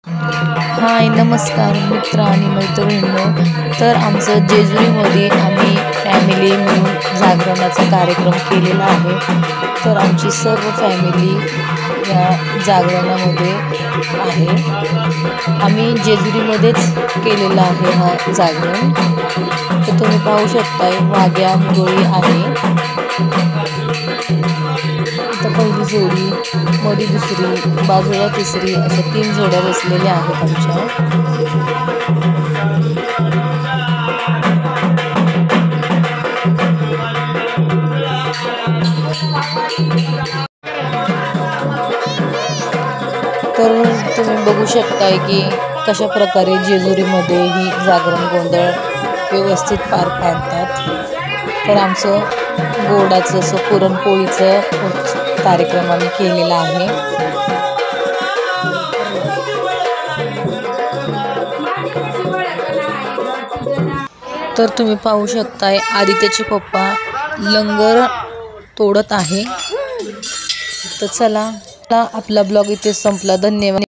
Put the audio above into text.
हाय नमस्कार मित्र आणि मैत्रिणींनो। तर आमचं जेजुरीमध्ये आम्ही फॅमिली मिळून जागरणाचा कार्यक्रम केलेला आहे। तर आमची सर्व फॅमिली या जागरणामध्ये आहे। आम्ही जेजुरीमध्येच केलेला आहे हा जागरण। तर तुम्ही पाहू शकताय वाघ्या मुरळी आहे। तर पहिली जोडी, मध्ये दुसरी, बाजूला तिसरी अशा 3 जोड्या बसलेल्या आहेत आमच्या। तर तुम्ही बघू शकताय की कशा प्रकारे जेजुरीमध्ये ही जागरण गोंधळ व्यवस्थित पार पाडतात। तर आमचं गोडाचं असं पुरणपोळीचं कार्यक्रम आम्ही केलेला आहे। तर तुम्ही पाहू शकताय आदित्यचे पप्पा लंगर तोडत आहे। तर चला आपला ब्लॉग इथे संपला। धन्यवाद।